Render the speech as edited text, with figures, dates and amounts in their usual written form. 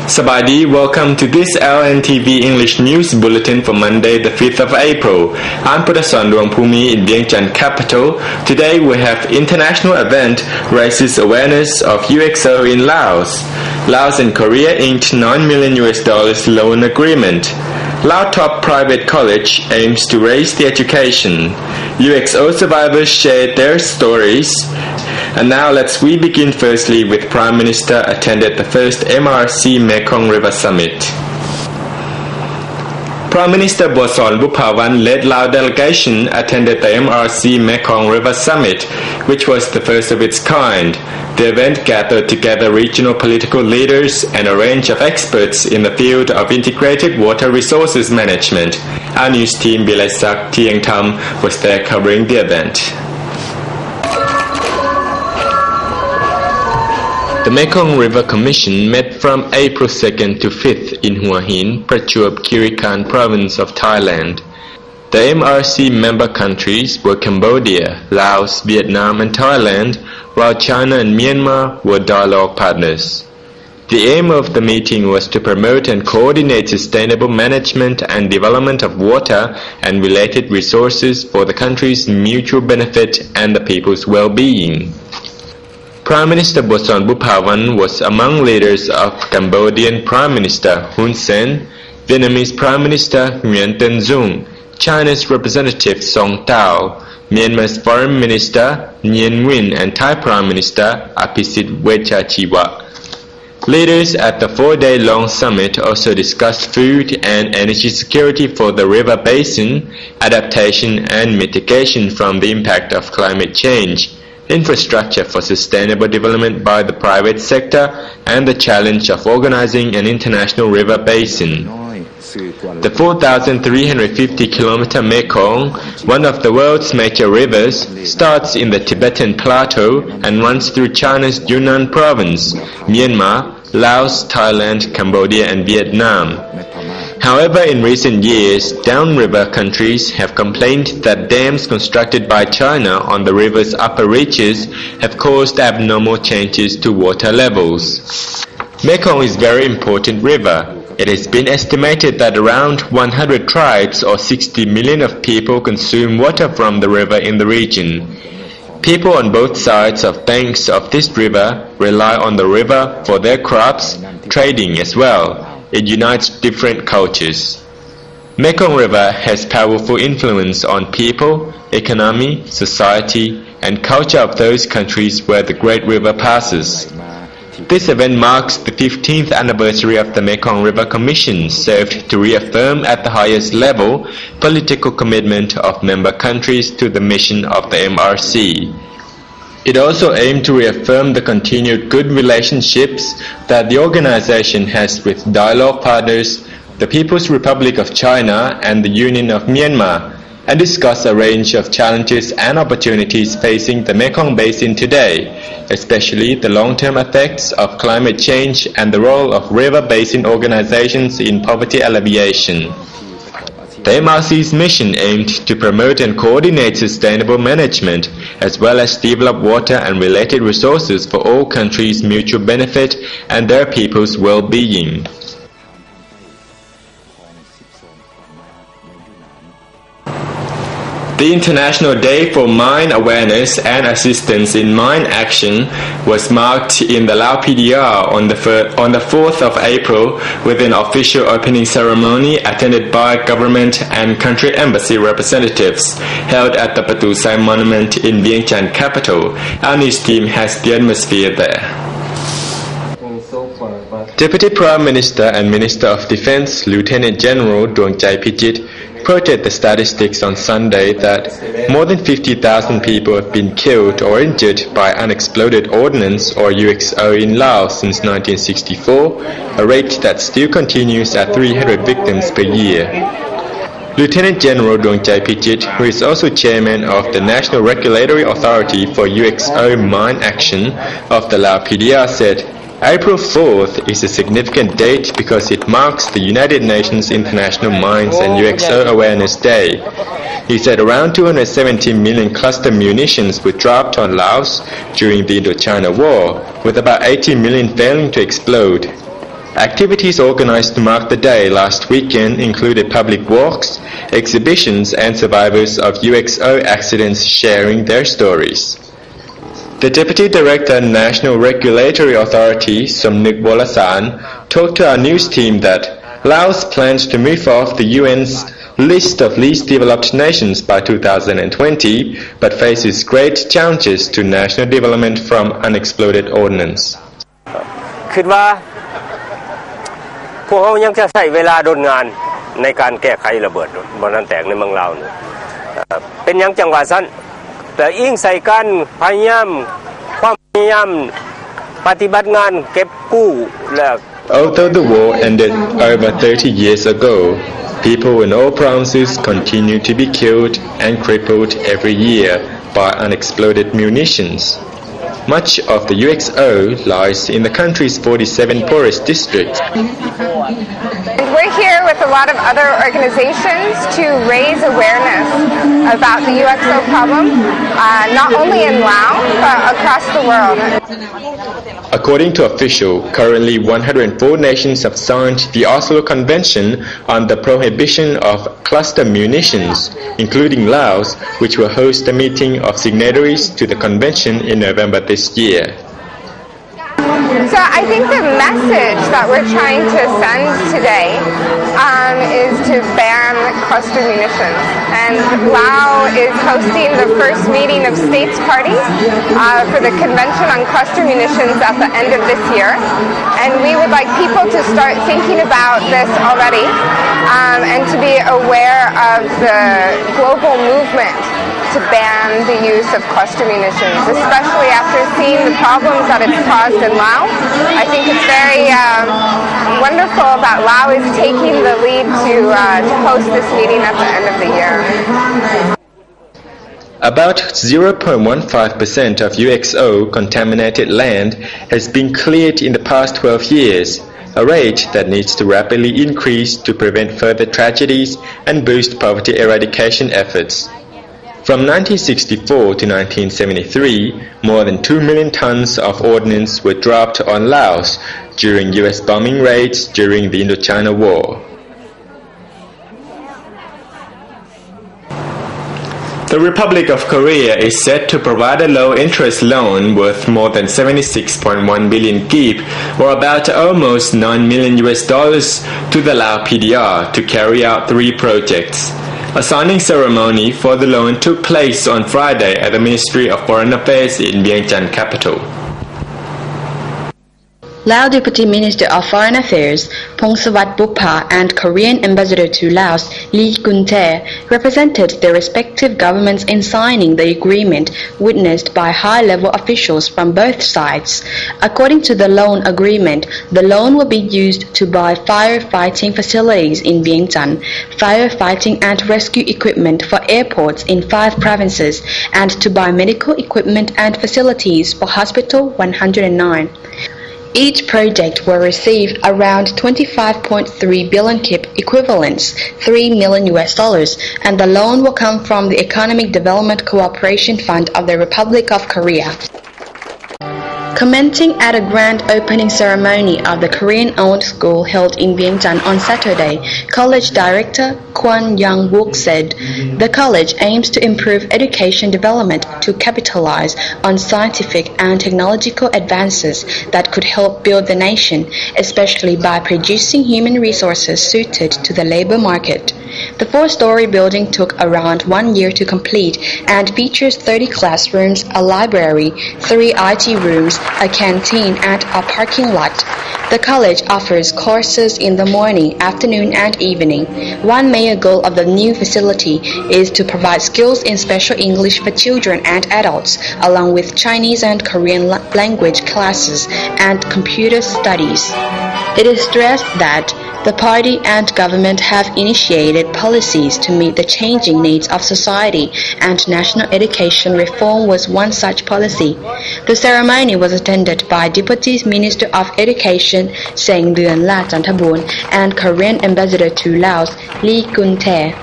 Sabadi, welcome to this LNTV English News Bulletin for Monday, the 5th of April. I'm Pudasan Duangpumi in Vientiane capital. Today we have international event raises awareness of UXO in Laos. Laos and Korea inked $9 million loan agreement. Lao top private college aims to raise the education. UXO survivors shared their stories. And now we begin firstly with Prime Minister attended the first MRC Mekong River Summit. Prime Minister Boson Bupawan led Lao delegation attended the MRC Mekong River Summit, which was the first of its kind. The event gathered together regional political leaders and a range of experts in the field of integrated water resources management. Our news team Bilaisak Tieng Tam was there covering the event. The Mekong River Commission met from April 2nd to 5th in Hua Hin, Prachuap Khiri Khan province of Thailand. The MRC member countries were Cambodia, Laos, Vietnam and Thailand, while China and Myanmar were dialogue partners. The aim of the meeting was to promote and coordinate sustainable management and development of water and related resources for the country's mutual benefit and the people's well-being. Prime Minister Boson Bupawan was among leaders of Cambodian Prime Minister Hun Sen, Vietnamese Prime Minister Nguyen Tân Dung, China's representative Song Tao, Myanmar's Foreign Minister Nguyen Nguyen and Thai Prime Minister Apisit Wechachiwa. Leaders at the 4-day-long summit also discussed food and energy security for the river basin, adaptation and mitigation from the impact of climate change, infrastructure for sustainable development by the private sector, and the challenge of organizing an international river basin. The 4,350-kilometer Mekong, one of the world's major rivers, starts in the Tibetan Plateau and runs through China's Yunnan province, Myanmar, Laos, Thailand, Cambodia and Vietnam. However, in recent years, downriver countries have complained that dams constructed by China on the river's upper reaches have caused abnormal changes to water levels. Mekong is a very important river. It has been estimated that around 100 tribes or 60 million of people consume water from the river in the region. People on both sides of banks of this river rely on the river for their crops, trading as well. It unites different cultures. Mekong River has powerful influence on people, economy, society, and culture of those countries where the Great River passes. This event marks the 15th anniversary of the Mekong River Commission, served to reaffirm at the highest level political commitment of member countries to the mission of the MRC. It also aimed to reaffirm the continued good relationships that the organization has with dialogue partners, the People's Republic of China and the Union of Myanmar, and discuss a range of challenges and opportunities facing the Mekong Basin today, especially the long-term effects of climate change and the role of river basin organizations in poverty alleviation. The MRC's mission aimed to promote and coordinate sustainable management, as well as develop water and related resources for all countries' mutual benefit and their people's well-being. The International Day for Mine Awareness and Assistance in Mine Action was marked in the Lao PDR on the 4th of April with an official opening ceremony attended by government and country embassy representatives held at the Patusai Monument in Vientiane capital. Our news team has the atmosphere there. Deputy Prime Minister and Minister of Defense Lieutenant General Duangchai Pichit quoted the statistics on Sunday that more than 50,000 people have been killed or injured by unexploded ordnance or UXO in Laos since 1964, a rate that still continues at 300 victims per year. Lieutenant General Duangchai Pichit, who is also chairman of the National Regulatory Authority for UXO Mine Action of the Lao PDR, said, April 4th is a significant date because it marks the United Nations International Mines and UXO Awareness Day. He said around 270 million cluster munitions were dropped on Laos during the Indochina War, with about 80 million failing to explode. Activities organized to mark the day last weekend included public walks, exhibitions, and survivors of UXO accidents sharing their stories. The Deputy Director, National Regulatory Authority, Somnik Wolasan, talked to our news team that Laos plans to move off the UN's list of least developed nations by 2020, but faces great challenges to national development from unexploded ordnance. คิดว่าพวกเขายังจะใช้เวลาโดนงานในการแก้ไขระเบิดบนนั้นแตกในเมืองลาวนี่เป็นยังจังหวะสั้นแต่อิงใส่กันพยายามความพยายามปฏิบัติงานเก็บกู้และ Although the war ended over 30 years ago, people in all provinces continue to be killed and crippled every year by unexploded munitions. Much of the UXO lies in the country's 47 poorest districts. We're here with a lot of other organizations to raise awareness about the UXO problem, not only in Laos, but across the world. According to officials, currently 104 nations have signed the Oslo Convention on the Prohibition of Cluster Munitions, including Laos, which will host a meeting of signatories to the convention in November this year. So I think the message that we're trying to send today is to ban cluster munitions. And Laos is hosting the first meeting of states parties for the Convention on Cluster Munitions at the end of this year. And we would like people to start thinking about this already and to be aware of the global movement to ban the use of cluster munitions, especially after seeing the problems that it's caused in Laos. I think it's very wonderful that Laos is taking the lead to host this meeting at the end of the year. About 0.15% of UXO contaminated land has been cleared in the past 12 years, a rate that needs to rapidly increase to prevent further tragedies and boost poverty eradication efforts. From 1964 to 1973, more than 2 million tons of ordnance were dropped on Laos during U.S. bombing raids during the Indochina War. The Republic of Korea is set to provide a low-interest loan worth more than 76.1 billion kip, or about almost $9 million to the Lao PDR to carry out 3 projects. A signing ceremony for the loan took place on Friday at the Ministry of Foreign Affairs in Vientiane capital. Lao Deputy Minister of Foreign Affairs Pongsavat Bukpa and Korean Ambassador to Laos Lee Kun-tae represented their respective governments in signing the agreement, witnessed by high-level officials from both sides. According to the loan agreement, the loan will be used to buy firefighting facilities in Vientiane, firefighting and rescue equipment for airports in 5 provinces, and to buy medical equipment and facilities for Hospital 109. Each project will receive around 25.3 billion kip, equivalents $3 million, and the loan will come from the Economic Development Cooperation Fund of the Republic of Korea. Commenting at a grand opening ceremony of the Korean-owned school held in Vientiane on Saturday, College Director Kwon Young-wook said, "The college aims to improve education development to capitalize on scientific and technological advances that could help build the nation, especially by producing human resources suited to the labor market." The 4-story building took around 1 year to complete and features 30 classrooms, a library, 3 IT rooms, a canteen, and a parking lot. The college offers courses in the morning, afternoon, and evening. One major goal of the new facility is to provide skills in special English for children and adults, along with Chinese and Korean language classes and computer studies. It is stressed that the party and government have initiated policies to meet the changing needs of society, and national education reform was one such policy. The ceremony was attended by Deputy Minister of Education Seng Duan La Chantabun and Korean Ambassador to Laos Lee Kun-tae.